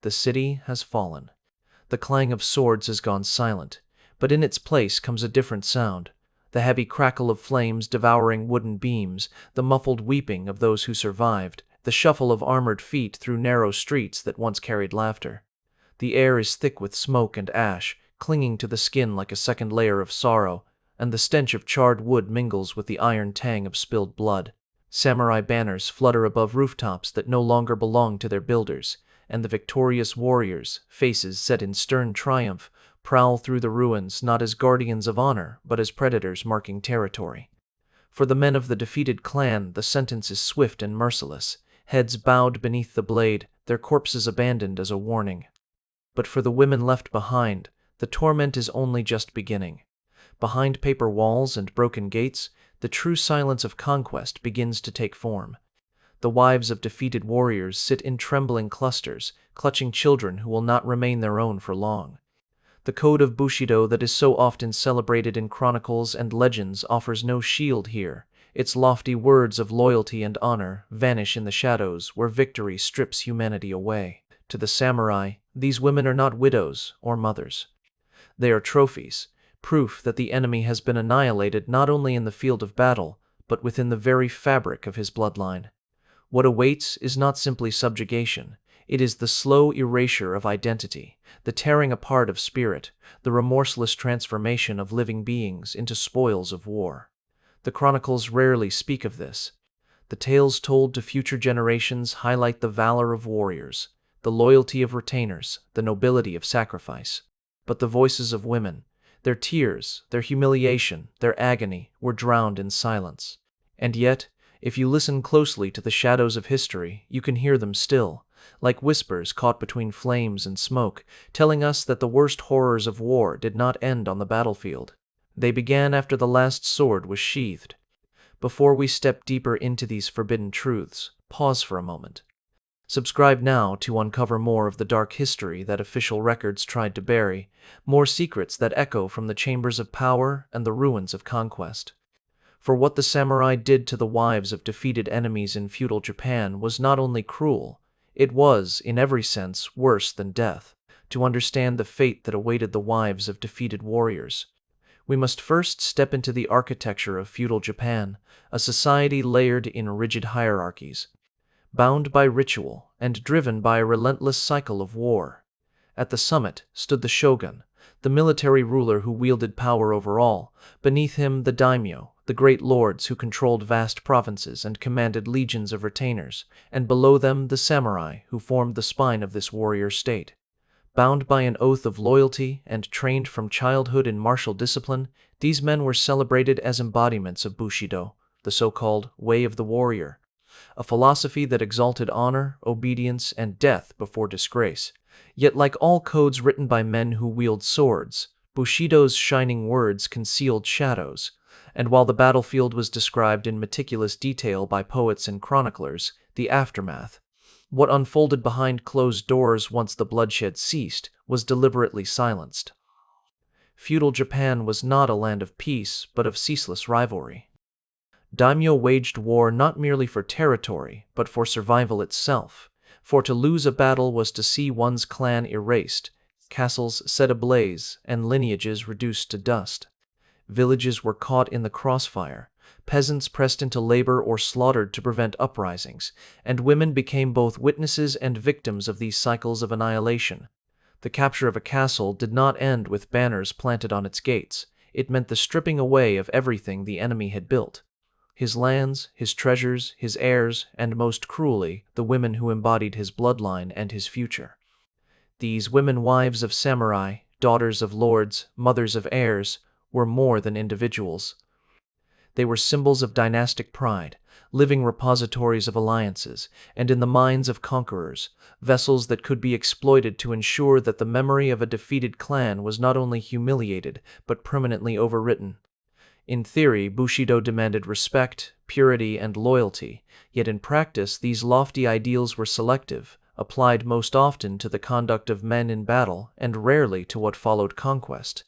The city has fallen. The clang of swords has gone silent, but in its place comes a different sound. The heavy crackle of flames devouring wooden beams, the muffled weeping of those who survived, the shuffle of armored feet through narrow streets that once carried laughter. The air is thick with smoke and ash, clinging to the skin like a second layer of sorrow, and the stench of charred wood mingles with the iron tang of spilled blood. Samurai banners flutter above rooftops that no longer belong to their builders, and the victorious warriors, faces set in stern triumph, prowl through the ruins not as guardians of honor, but as predators marking territory. For the men of the defeated clan, the sentence is swift and merciless, heads bowed beneath the blade, their corpses abandoned as a warning. But for the women left behind, the torment is only just beginning. Behind paper walls and broken gates, the true silence of conquest begins to take form. The wives of defeated warriors sit in trembling clusters, clutching children who will not remain their own for long. The code of Bushido that is so often celebrated in chronicles and legends offers no shield here. Its lofty words of loyalty and honor vanish in the shadows where victory strips humanity away. To the samurai, these women are not widows or mothers. They are trophies, proof that the enemy has been annihilated not only in the field of battle, but within the very fabric of his bloodline. What awaits is not simply subjugation. It is the slow erasure of identity, the tearing apart of spirit, the remorseless transformation of living beings into spoils of war. The chronicles rarely speak of this. The tales told to future generations highlight the valor of warriors, the loyalty of retainers, the nobility of sacrifice. But the voices of women, their tears, their humiliation, their agony, were drowned in silence. And yet, if you listen closely to the shadows of history, you can hear them still, like whispers caught between flames and smoke, telling us that the worst horrors of war did not end on the battlefield. They began after the last sword was sheathed. Before we step deeper into these forbidden truths, pause for a moment. Subscribe now to uncover more of the dark history that official records tried to bury, more secrets that echo from the chambers of power and the ruins of conquest. For what the samurai did to the wives of defeated enemies in feudal Japan was not only cruel, it was, in every sense, worse than death. To understand the fate that awaited the wives of defeated warriors, we must first step into the architecture of feudal Japan, a society layered in rigid hierarchies, bound by ritual and driven by a relentless cycle of war. At the summit stood the shogun, the military ruler who wielded power over all. Beneath him, the daimyo, the great lords who controlled vast provinces and commanded legions of retainers, and below them the samurai who formed the spine of this warrior state. Bound by an oath of loyalty and trained from childhood in martial discipline, these men were celebrated as embodiments of Bushido, the so-called way of the warrior, a philosophy that exalted honor, obedience, and death before disgrace. Yet like all codes written by men who wield swords, Bushido's shining words concealed shadows, and while the battlefield was described in meticulous detail by poets and chroniclers, the aftermath, what unfolded behind closed doors once the bloodshed ceased, was deliberately silenced. Feudal Japan was not a land of peace, but of ceaseless rivalry. Daimyo waged war not merely for territory, but for survival itself, for to lose a battle was to see one's clan erased, castles set ablaze, and lineages reduced to dust. Villages were caught in the crossfire, peasants pressed into labor or slaughtered to prevent uprisings, and women became both witnesses and victims of these cycles of annihilation. The capture of a castle did not end with banners planted on its gates. It meant the stripping away of everything the enemy had built: his lands, his treasures, his heirs, and most cruelly, the women who embodied his bloodline and his future. These women, wives of samurai, daughters of lords, mothers of heirs, were more than individuals. They were symbols of dynastic pride, living repositories of alliances, and in the minds of conquerors, vessels that could be exploited to ensure that the memory of a defeated clan was not only humiliated, but permanently overwritten. In theory, Bushido demanded respect, purity, and loyalty, yet in practice these lofty ideals were selective, applied most often to the conduct of men in battle and rarely to what followed conquest.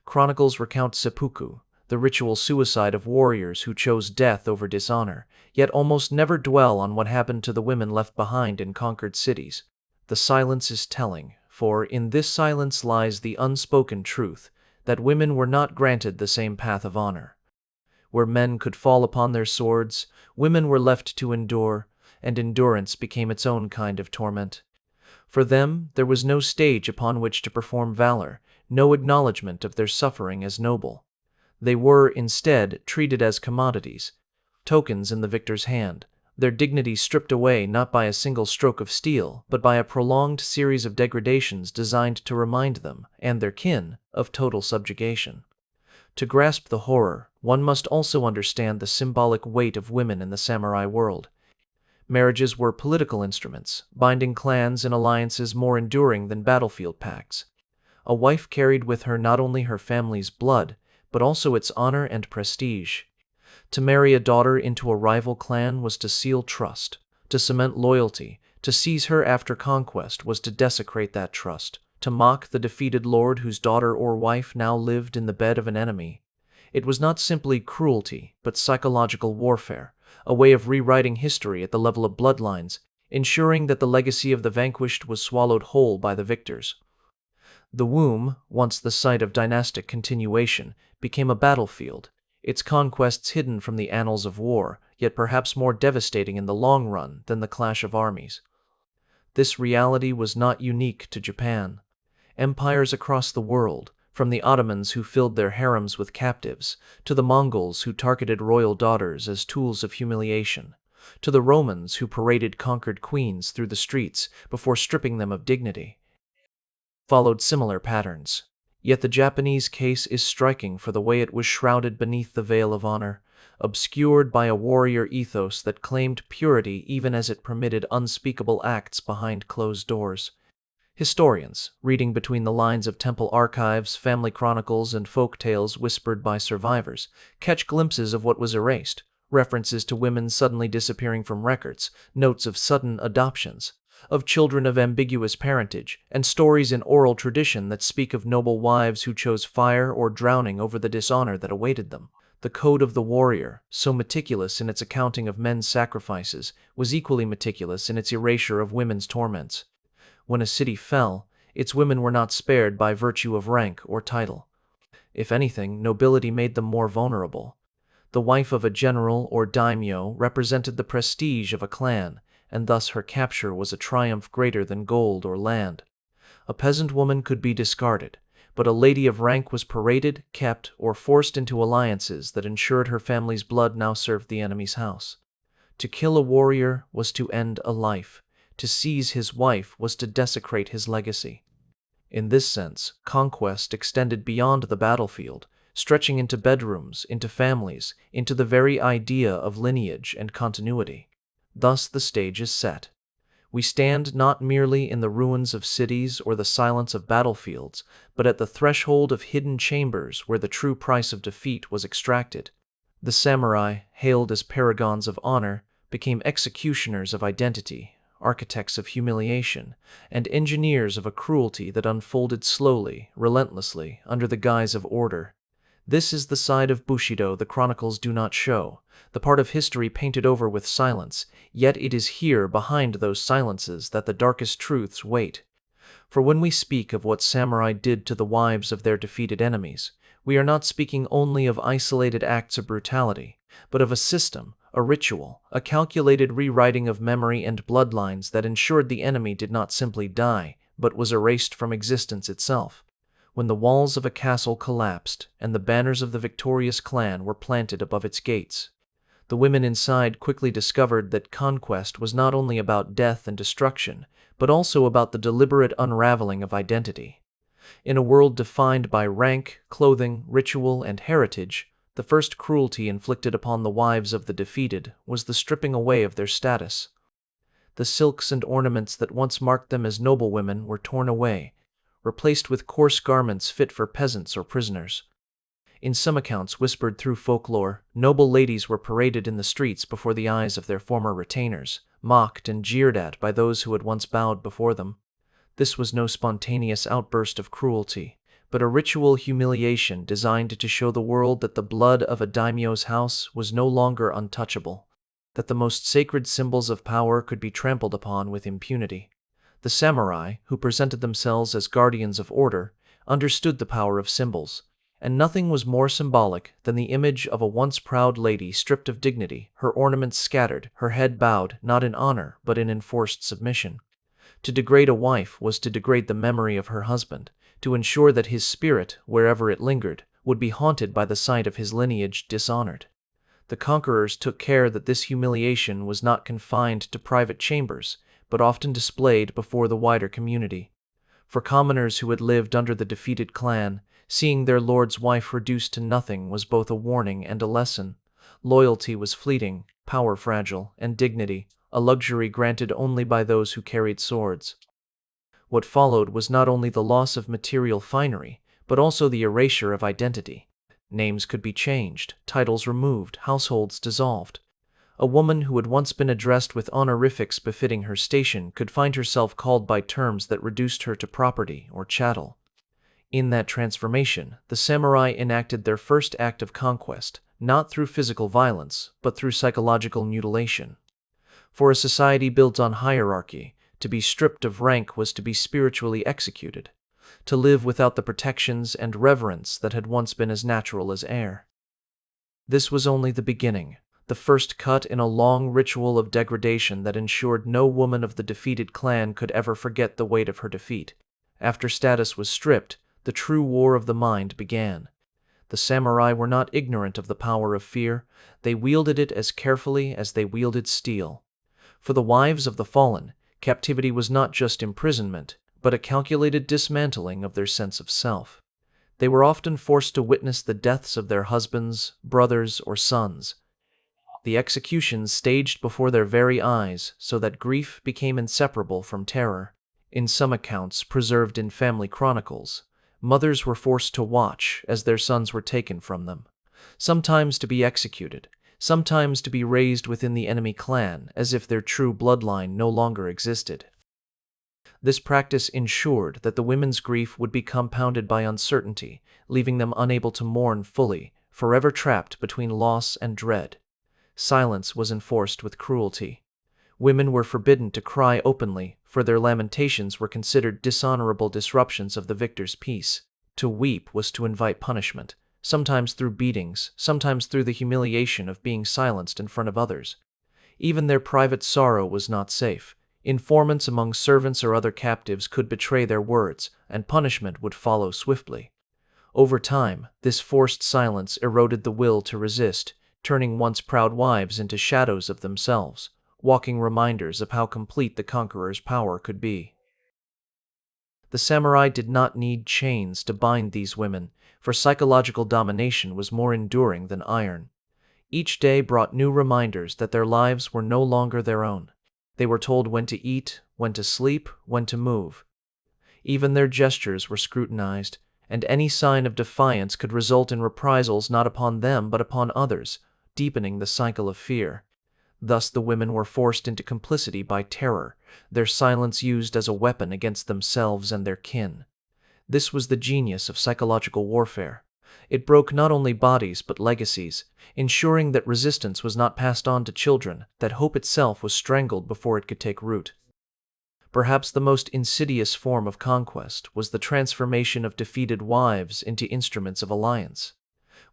Chronicles recount seppuku, the ritual suicide of warriors who chose death over dishonor, yet almost never dwell on what happened to the women left behind in conquered cities. The silence is telling, for in this silence lies the unspoken truth that women were not granted the same path of honor. Where men could fall upon their swords, women were left to endure, and endurance became its own kind of torment. For them, there was no stage upon which to perform valor, no acknowledgment of their suffering as noble. They were, instead, treated as commodities, tokens in the victor's hand, their dignity stripped away not by a single stroke of steel, but by a prolonged series of degradations designed to remind them, and their kin, of total subjugation. To grasp the horror, one must also understand the symbolic weight of women in the samurai world. Marriages were political instruments, binding clans in alliances more enduring than battlefield pacts. A wife carried with her not only her family's blood, but also its honor and prestige. To marry a daughter into a rival clan was to seal trust, to cement loyalty. To seize her after conquest was to desecrate that trust, to mock the defeated lord whose daughter or wife now lived in the bed of an enemy. It was not simply cruelty, but psychological warfare, a way of rewriting history at the level of bloodlines, ensuring that the legacy of the vanquished was swallowed whole by the victors. The womb, once the site of dynastic continuation, became a battlefield, its conquests hidden from the annals of war, yet perhaps more devastating in the long run than the clash of armies. This reality was not unique to Japan. Empires across the world, from the Ottomans who filled their harems with captives, to the Mongols who targeted royal daughters as tools of humiliation, to the Romans who paraded conquered queens through the streets before stripping them of dignity, followed similar patterns. Yet the Japanese case is striking for the way it was shrouded beneath the veil of honor, obscured by a warrior ethos that claimed purity even as it permitted unspeakable acts behind closed doors. Historians, reading between the lines of temple archives, family chronicles, and folk tales whispered by survivors, catch glimpses of what was erased, references to women suddenly disappearing from records, notes of sudden adoptions, of children of ambiguous parentage, and stories in oral tradition that speak of noble wives who chose fire or drowning over the dishonor that awaited them. The code of the warrior, so meticulous in its accounting of men's sacrifices, was equally meticulous in its erasure of women's torments. When a city fell, its women were not spared by virtue of rank or title. If anything, nobility made them more vulnerable. The wife of a general or daimyo represented the prestige of a clan, and thus her capture was a triumph greater than gold or land. A peasant woman could be discarded, but a lady of rank was paraded, kept, or forced into alliances that ensured her family's blood now served the enemy's house. To kill a warrior was to end a life. To seize his wife was to desecrate his legacy. In this sense, conquest extended beyond the battlefield, stretching into bedrooms, into families, into the very idea of lineage and continuity. Thus the stage is set. We stand not merely in the ruins of cities or the silence of battlefields, but at the threshold of hidden chambers where the true price of defeat was extracted. The samurai, hailed as paragons of honor, became executioners of identity, architects of humiliation, and engineers of a cruelty that unfolded slowly, relentlessly, under the guise of order. This is the side of Bushido the chronicles do not show, the part of history painted over with silence, yet it is here behind those silences that the darkest truths wait. For when we speak of what samurai did to the wives of their defeated enemies, we are not speaking only of isolated acts of brutality, but of a system, a ritual, a calculated rewriting of memory and bloodlines that ensured the enemy did not simply die, but was erased from existence itself. When the walls of a castle collapsed and the banners of the victorious clan were planted above its gates, the women inside quickly discovered that conquest was not only about death and destruction, but also about the deliberate unraveling of identity. In a world defined by rank, clothing, ritual, and heritage, the first cruelty inflicted upon the wives of the defeated was the stripping away of their status. The silks and ornaments that once marked them as noble women were torn away, replaced with coarse garments fit for peasants or prisoners. In some accounts whispered through folklore, noble ladies were paraded in the streets before the eyes of their former retainers, mocked and jeered at by those who had once bowed before them. This was no spontaneous outburst of cruelty, but a ritual humiliation designed to show the world that the blood of a daimyo's house was no longer untouchable, that the most sacred symbols of power could be trampled upon with impunity. The samurai, who presented themselves as guardians of order, understood the power of symbols, and nothing was more symbolic than the image of a once proud lady stripped of dignity, her ornaments scattered, her head bowed, not in honor but in enforced submission. To degrade a wife was to degrade the memory of her husband, to ensure that his spirit, wherever it lingered, would be haunted by the sight of his lineage dishonored. The conquerors took care that this humiliation was not confined to private chambers, but often displayed before the wider community. For commoners who had lived under the defeated clan, seeing their lord's wife reduced to nothing was both a warning and a lesson. Loyalty was fleeting, power fragile, and dignity, a luxury granted only by those who carried swords. What followed was not only the loss of material finery, but also the erasure of identity. Names could be changed, titles removed, households dissolved. A woman who had once been addressed with honorifics befitting her station could find herself called by terms that reduced her to property or chattel. In that transformation, the samurai enacted their first act of conquest, not through physical violence, but through psychological mutilation. For a society built on hierarchy, to be stripped of rank was to be spiritually executed, to live without the protections and reverence that had once been as natural as air. This was only the beginning, the first cut in a long ritual of degradation that ensured no woman of the defeated clan could ever forget the weight of her defeat. After status was stripped, the true war of the mind began. The samurai were not ignorant of the power of fear, they wielded it as carefully as they wielded steel. For the wives of the fallen, captivity was not just imprisonment, but a calculated dismantling of their sense of self. They were often forced to witness the deaths of their husbands, brothers, or sons. The executions staged before their very eyes, so that grief became inseparable from terror. In some accounts preserved in family chronicles, mothers were forced to watch as their sons were taken from them, sometimes to be executed, sometimes to be raised within the enemy clan as if their true bloodline no longer existed. This practice ensured that the women's grief would be compounded by uncertainty, leaving them unable to mourn fully, forever trapped between loss and dread. Silence was enforced with cruelty. Women were forbidden to cry openly, for their lamentations were considered dishonorable disruptions of the victor's peace. To weep was to invite punishment, sometimes through beatings, sometimes through the humiliation of being silenced in front of others. Even their private sorrow was not safe. Informants among servants or other captives could betray their words, and punishment would follow swiftly. Over time, this forced silence eroded the will to resist, turning once proud wives into shadows of themselves, walking reminders of how complete the conqueror's power could be. The samurai did not need chains to bind these women, for psychological domination was more enduring than iron. Each day brought new reminders that their lives were no longer their own. They were told when to eat, when to sleep, when to move. Even their gestures were scrutinized, and any sign of defiance could result in reprisals not upon them but upon others, deepening the cycle of fear. Thus the women were forced into complicity by terror, their silence used as a weapon against themselves and their kin. This was the genius of psychological warfare. It broke not only bodies but legacies, ensuring that resistance was not passed on to children, that hope itself was strangled before it could take root. Perhaps the most insidious form of conquest was the transformation of defeated wives into instruments of alliance.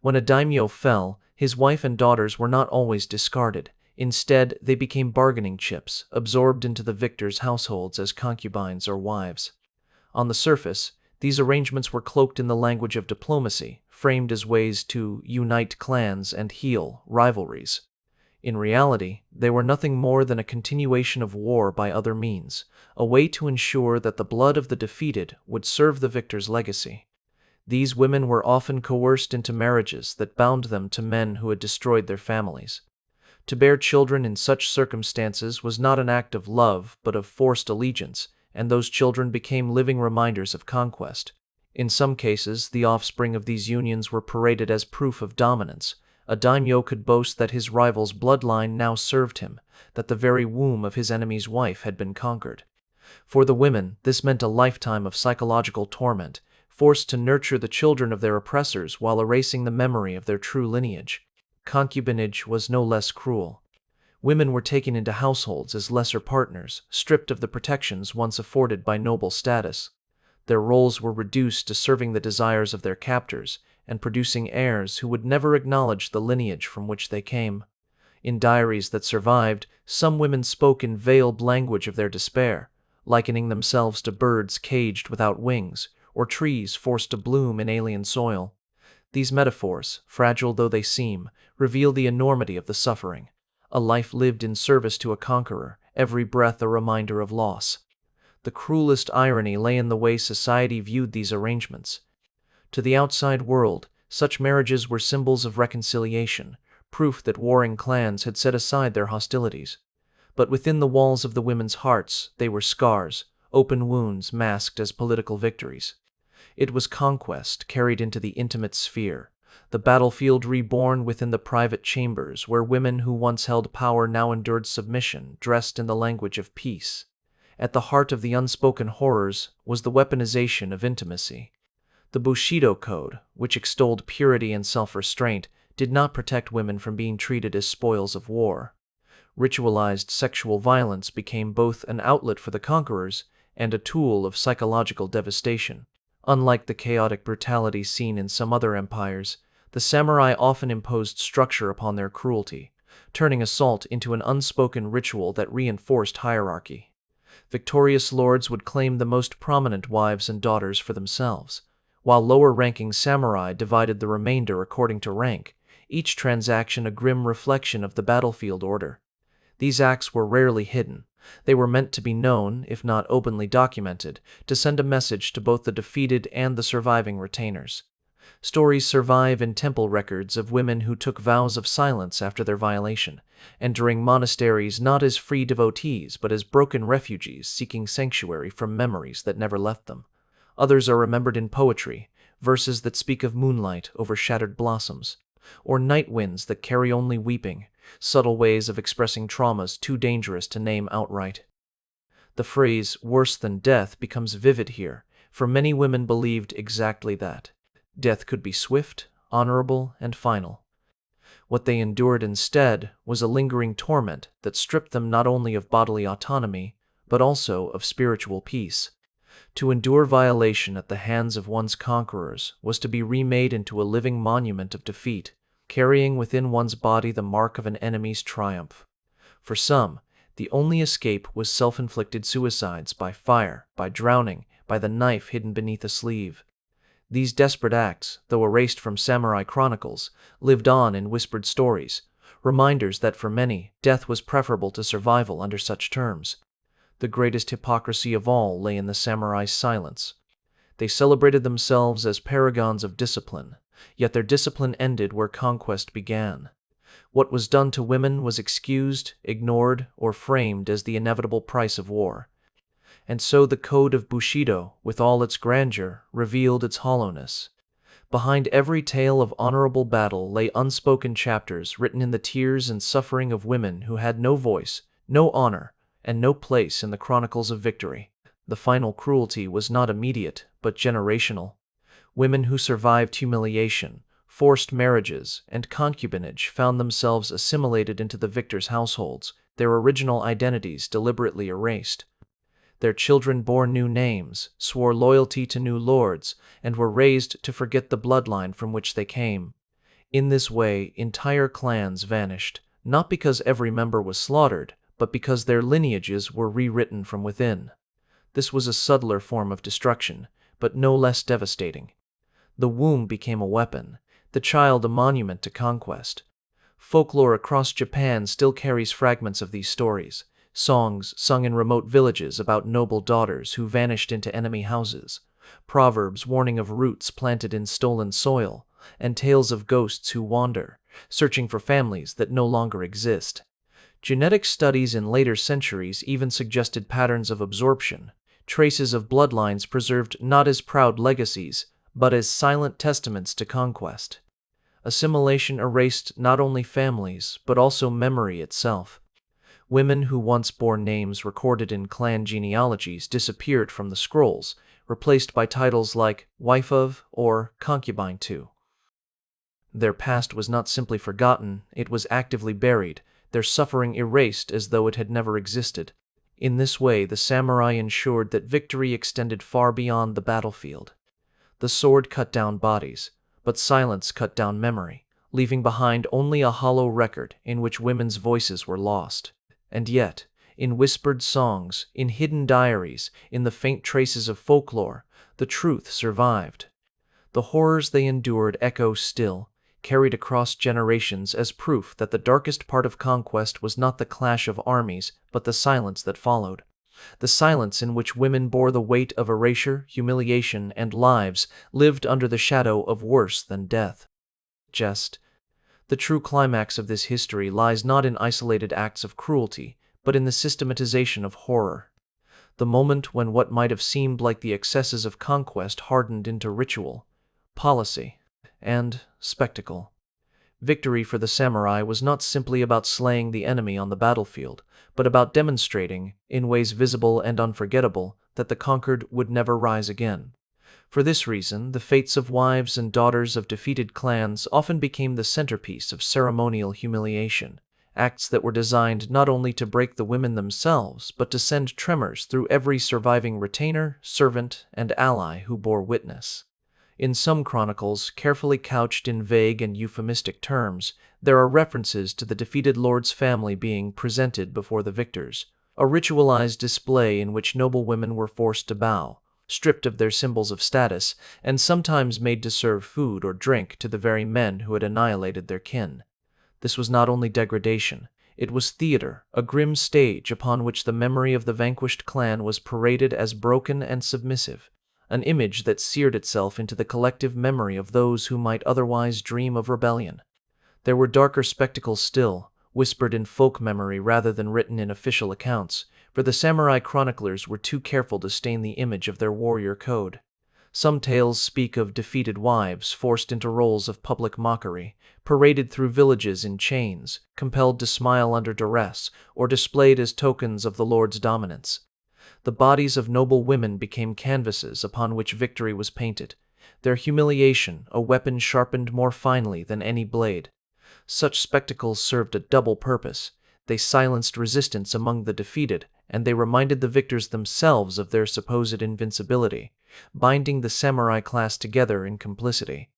When a daimyo fell, his wife and daughters were not always discarded. Instead, they became bargaining chips, absorbed into the victor's households as concubines or wives. On the surface, these arrangements were cloaked in the language of diplomacy, framed as ways to unite clans and heal rivalries. In reality, they were nothing more than a continuation of war by other means, a way to ensure that the blood of the defeated would serve the victor's legacy. These women were often coerced into marriages that bound them to men who had destroyed their families. To bear children in such circumstances was not an act of love but of forced allegiance, and those children became living reminders of conquest. In some cases, the offspring of these unions were paraded as proof of dominance. A daimyo could boast that his rival's bloodline now served him, that the very womb of his enemy's wife had been conquered. For the women, this meant a lifetime of psychological torment, forced to nurture the children of their oppressors while erasing the memory of their true lineage. Concubinage was no less cruel. Women were taken into households as lesser partners, stripped of the protections once afforded by noble status. Their roles were reduced to serving the desires of their captors and producing heirs who would never acknowledge the lineage from which they came. In diaries that survived, some women spoke in veiled language of their despair, likening themselves to birds caged without wings, or trees forced to bloom in alien soil. These metaphors, fragile though they seem, reveal the enormity of the suffering. A life lived in service to a conqueror, every breath a reminder of loss. The cruelest irony lay in the way society viewed these arrangements. To the outside world, such marriages were symbols of reconciliation, proof that warring clans had set aside their hostilities. But within the walls of the women's hearts, they were scars, open wounds masked as political victories. It was conquest carried into the intimate sphere, the battlefield reborn within the private chambers where women who once held power now endured submission, dressed in the language of peace. At the heart of the unspoken horrors was the weaponization of intimacy. The Bushido Code, which extolled purity and self-restraint, did not protect women from being treated as spoils of war. Ritualized sexual violence became both an outlet for the conquerors and a tool of psychological devastation. Unlike the chaotic brutality seen in some other empires, the samurai often imposed structure upon their cruelty, turning assault into an unspoken ritual that reinforced hierarchy. Victorious lords would claim the most prominent wives and daughters for themselves, while lower-ranking samurai divided the remainder according to rank, each transaction a grim reflection of the battlefield order. These acts were rarely hidden. They were meant to be known, if not openly documented, to send a message to both the defeated and the surviving retainers. Stories survive in temple records of women who took vows of silence after their violation, entering monasteries not as free devotees but as broken refugees seeking sanctuary from memories that never left them. Others are remembered in poetry, verses that speak of moonlight over shattered blossoms, or night winds that carry only weeping, subtle ways of expressing traumas too dangerous to name outright. The phrase, worse than death, becomes vivid here, for many women believed exactly that. Death could be swift, honorable, and final. What they endured instead was a lingering torment that stripped them not only of bodily autonomy, but also of spiritual peace. To endure violation at the hands of one's conquerors was to be remade into a living monument of defeat, carrying within one's body the mark of an enemy's triumph. For some, the only escape was self-inflicted suicides by fire, by drowning, by the knife hidden beneath a sleeve. These desperate acts, though erased from samurai chronicles, lived on in whispered stories, reminders that for many, death was preferable to survival under such terms. The greatest hypocrisy of all lay in the samurai's silence. They celebrated themselves as paragons of discipline, yet their discipline ended where conquest began. What was done to women was excused, ignored, or framed as the inevitable price of war. And so the code of Bushido, with all its grandeur, revealed its hollowness. Behind every tale of honorable battle lay unspoken chapters written in the tears and suffering of women who had no voice, no honor, and no place in the chronicles of victory. The final cruelty was not immediate, but generational. Women who survived humiliation, forced marriages, and concubinage found themselves assimilated into the victors' households, their original identities deliberately erased. Their children bore new names, swore loyalty to new lords, and were raised to forget the bloodline from which they came. In this way, entire clans vanished, not because every member was slaughtered, but because their lineages were rewritten from within. This was a subtler form of destruction, but no less devastating. The womb became a weapon, the child a monument to conquest. Folklore across Japan still carries fragments of these stories. Songs sung in remote villages about noble daughters who vanished into enemy houses, proverbs warning of roots planted in stolen soil, and tales of ghosts who wander, searching for families that no longer exist. Genetic studies in later centuries even suggested patterns of absorption, traces of bloodlines preserved not as proud legacies, but as silent testaments to conquest. Assimilation erased not only families, but also memory itself. Women who once bore names recorded in clan genealogies disappeared from the scrolls, replaced by titles like wife of or concubine to. Their past was not simply forgotten, it was actively buried, their suffering erased as though it had never existed. In this way, the samurai ensured that victory extended far beyond the battlefield. The sword cut down bodies, but silence cut down memory, leaving behind only a hollow record in which women's voices were lost. And yet, in whispered songs, in hidden diaries, in the faint traces of folklore, the truth survived. The horrors they endured echo still, carried across generations as proof that the darkest part of conquest was not the clash of armies, but the silence that followed. The silence in which women bore the weight of erasure, humiliation, and lives lived under the shadow of worse than death. The true climax of this history lies not in isolated acts of cruelty, but in the systematization of horror. The moment when what might have seemed like the excesses of conquest hardened into ritual, policy, and spectacle. Victory for the samurai was not simply about slaying the enemy on the battlefield, but about demonstrating, in ways visible and unforgettable, that the conquered would never rise again. For this reason, the fates of wives and daughters of defeated clans often became the centerpiece of ceremonial humiliation, acts that were designed not only to break the women themselves, but to send tremors through every surviving retainer, servant, and ally who bore witness. In some chronicles, carefully couched in vague and euphemistic terms, there are references to the defeated lord's family being presented before the victors, a ritualized display in which noble women were forced to bow, stripped of their symbols of status, and sometimes made to serve food or drink to the very men who had annihilated their kin. This was not only degradation, it was theater, a grim stage upon which the memory of the vanquished clan was paraded as broken and submissive, an image that seared itself into the collective memory of those who might otherwise dream of rebellion. There were darker spectacles still, whispered in folk memory rather than written in official accounts, for the samurai chroniclers were too careful to stain the image of their warrior code. Some tales speak of defeated wives forced into roles of public mockery, paraded through villages in chains, compelled to smile under duress, or displayed as tokens of the lord's dominance. The bodies of noble women became canvases upon which victory was painted, their humiliation a weapon sharpened more finely than any blade. Such spectacles served a double purpose. They silenced resistance among the defeated, and they reminded the victors themselves of their supposed invincibility, binding the samurai class together in complicity.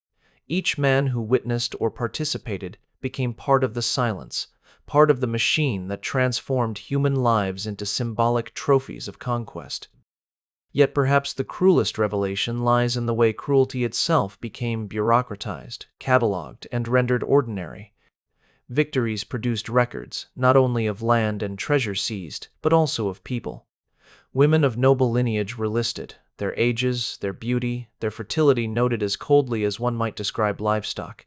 Each man who witnessed or participated became part of the silence, part of the machine that transformed human lives into symbolic trophies of conquest. Yet perhaps the cruelest revelation lies in the way cruelty itself became bureaucratized, cataloged, and rendered ordinary. Victories produced records, not only of land and treasure seized, but also of people. Women of noble lineage were listed, their ages, their beauty, their fertility noted as coldly as one might describe livestock.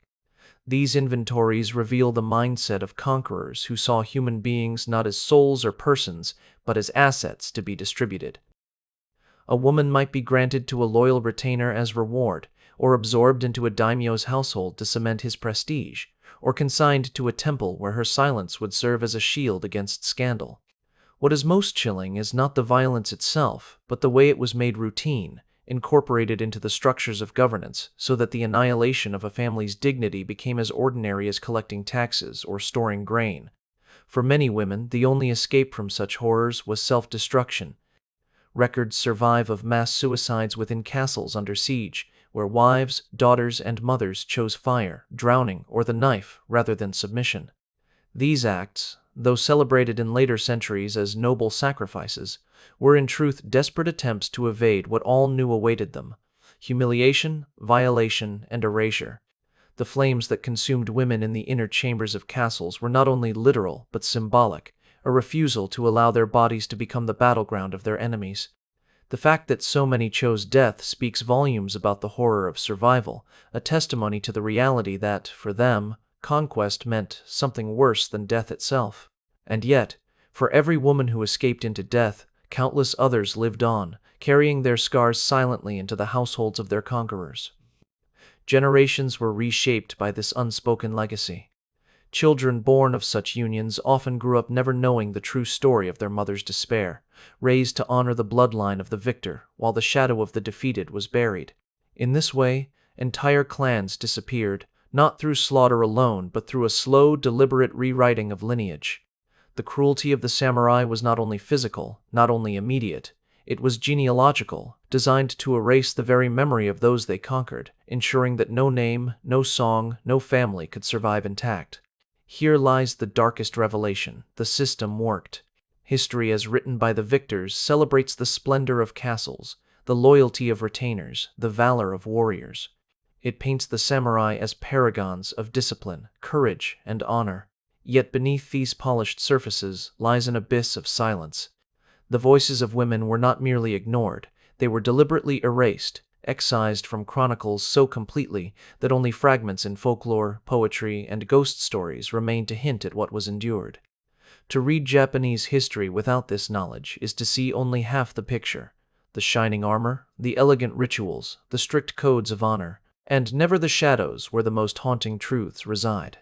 These inventories reveal the mindset of conquerors who saw human beings not as souls or persons, but as assets to be distributed. A woman might be granted to a loyal retainer as reward, or absorbed into a daimyo's household to cement his prestige, or consigned to a temple where her silence would serve as a shield against scandal. What is most chilling is not the violence itself, but the way it was made routine, incorporated into the structures of governance, so that the annihilation of a family's dignity became as ordinary as collecting taxes or storing grain. For many women, the only escape from such horrors was self-destruction. Records survive of mass suicides within castles under siege, where wives, daughters, and mothers chose fire, drowning, or the knife rather than submission. These acts, though celebrated in later centuries as noble sacrifices, were in truth desperate attempts to evade what all knew awaited them: humiliation, violation, and erasure. The flames that consumed women in the inner chambers of castles were not only literal but symbolic, a refusal to allow their bodies to become the battleground of their enemies. The fact that so many chose death speaks volumes about the horror of survival, a testimony to the reality that, for them, conquest meant something worse than death itself. And yet, for every woman who escaped into death, countless others lived on, carrying their scars silently into the households of their conquerors. Generations were reshaped by this unspoken legacy. Children born of such unions often grew up never knowing the true story of their mother's despair, raised to honor the bloodline of the victor while the shadow of the defeated was buried. In this way, entire clans disappeared, not through slaughter alone, but through a slow, deliberate rewriting of lineage. The cruelty of the samurai was not only physical, not only immediate, it was genealogical, designed to erase the very memory of those they conquered, ensuring that no name, no song, no family could survive intact. Here lies the darkest revelation: the system worked. History as written by the victors celebrates the splendor of castles, the loyalty of retainers, the valor of warriors. It paints the samurai as paragons of discipline, courage, and honor. Yet beneath these polished surfaces lies an abyss of silence. The voices of women were not merely ignored, they were deliberately erased, excised from chronicles so completely that only fragments in folklore, poetry, and ghost stories remain to hint at what was endured. To read Japanese history without this knowledge is to see only half the picture: the shining armor, the elegant rituals, the strict codes of honor, and never the shadows where the most haunting truths reside.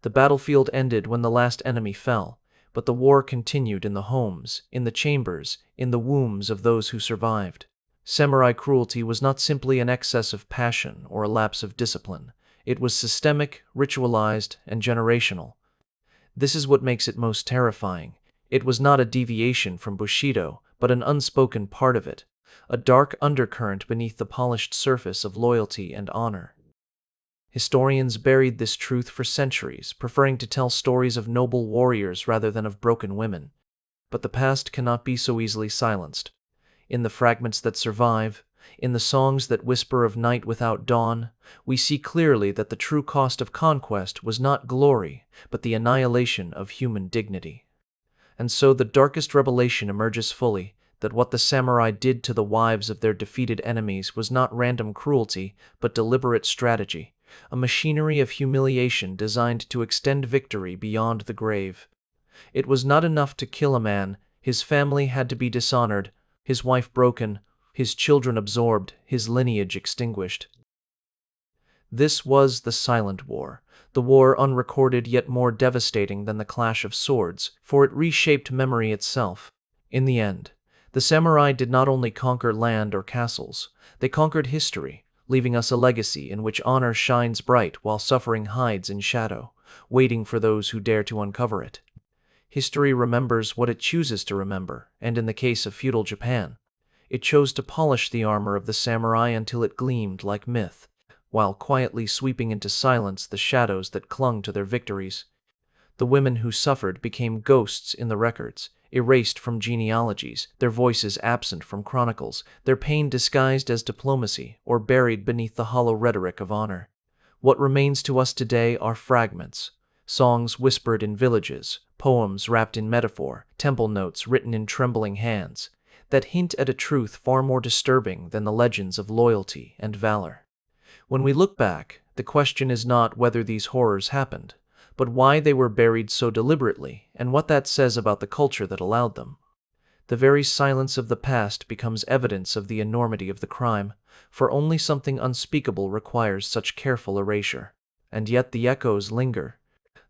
The battlefield ended when the last enemy fell, but the war continued in the homes, in the chambers, in the wombs of those who survived. Samurai cruelty was not simply an excess of passion or a lapse of discipline. It was systemic, ritualized, and generational. This is what makes it most terrifying. It was not a deviation from Bushido, but an unspoken part of it, a dark undercurrent beneath the polished surface of loyalty and honor. Historians buried this truth for centuries, preferring to tell stories of noble warriors rather than of broken women. But the past cannot be so easily silenced. In the fragments that survive, in the songs that whisper of night without dawn, we see clearly that the true cost of conquest was not glory, but the annihilation of human dignity. And so the darkest revelation emerges fully, that what the samurai did to the wives of their defeated enemies was not random cruelty, but deliberate strategy, a machinery of humiliation designed to extend victory beyond the grave. It was not enough to kill a man; his family had to be dishonored, his wife broken, his children absorbed, his lineage extinguished. This was the silent war, the war unrecorded yet more devastating than the clash of swords, for it reshaped memory itself. In the end, the samurai did not only conquer land or castles, they conquered history, leaving us a legacy in which honor shines bright while suffering hides in shadow, waiting for those who dare to uncover it. History remembers what it chooses to remember, and in the case of feudal Japan, it chose to polish the armor of the samurai until it gleamed like myth, while quietly sweeping into silence the shadows that clung to their victories. The women who suffered became ghosts in the records, erased from genealogies, their voices absent from chronicles, their pain disguised as diplomacy or buried beneath the hollow rhetoric of honor. What remains to us today are fragments: songs whispered in villages, poems wrapped in metaphor, temple notes written in trembling hands, that hint at a truth far more disturbing than the legends of loyalty and valor. When we look back, the question is not whether these horrors happened, but why they were buried so deliberately and what that says about the culture that allowed them. The very silence of the past becomes evidence of the enormity of the crime, for only something unspeakable requires such careful erasure. And yet the echoes linger.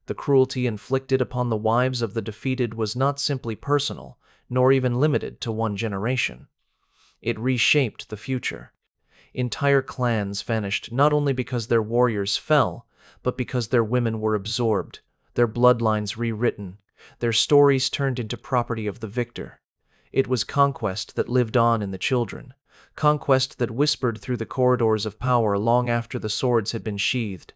The cruelty inflicted upon the wives of the defeated was not simply personal, nor even limited to one generation. It reshaped the future. Entire clans vanished not only because their warriors fell, but because their women were absorbed, their bloodlines rewritten, their stories turned into property of the victor. It was conquest that lived on in the children, conquest that whispered through the corridors of power long after the swords had been sheathed.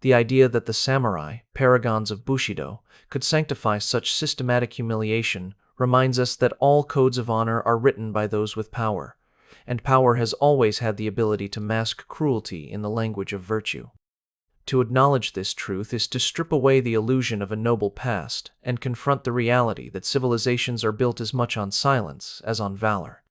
The idea that the samurai, paragons of Bushido, could sanctify such systematic humiliation reminds us that all codes of honor are written by those with power, and power has always had the ability to mask cruelty in the language of virtue. To acknowledge this truth is to strip away the illusion of a noble past and confront the reality that civilizations are built as much on silence as on valor.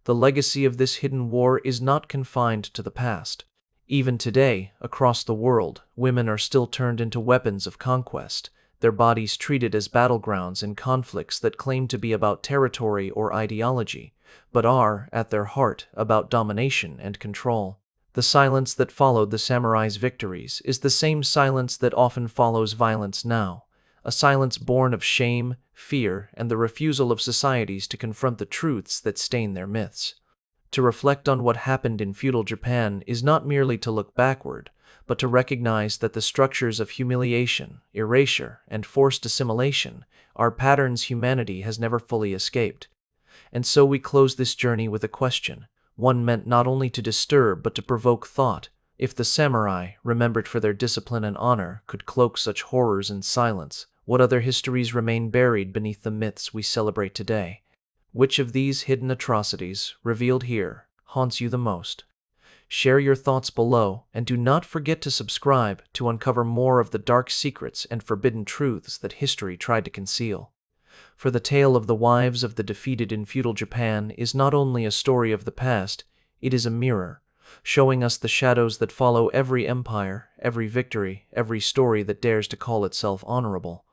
The legacy of this hidden war is not confined to the past. Even today, across the world, women are still turned into weapons of conquest, their bodies treated as battlegrounds in conflicts that claim to be about territory or ideology, but are, at their heart, about domination and control. The silence that followed the samurai's victories is the same silence that often follows violence now, a silence born of shame, fear, and the refusal of societies to confront the truths that stain their myths. To reflect on what happened in feudal Japan is not merely to look backward, but to recognize that the structures of humiliation, erasure, and forced assimilation are patterns humanity has never fully escaped. And so we close this journey with a question, one meant not only to disturb but to provoke thought. If the samurai, remembered for their discipline and honor, could cloak such horrors in silence, what other histories remain buried beneath the myths we celebrate today? Which of these hidden atrocities, revealed here, haunts you the most? Share your thoughts below, and do not forget to subscribe to uncover more of the dark secrets and forbidden truths that history tried to conceal. For the tale of the wives of the defeated in feudal Japan is not only a story of the past, it is a mirror, showing us the shadows that follow every empire, every victory, every story that dares to call itself honorable.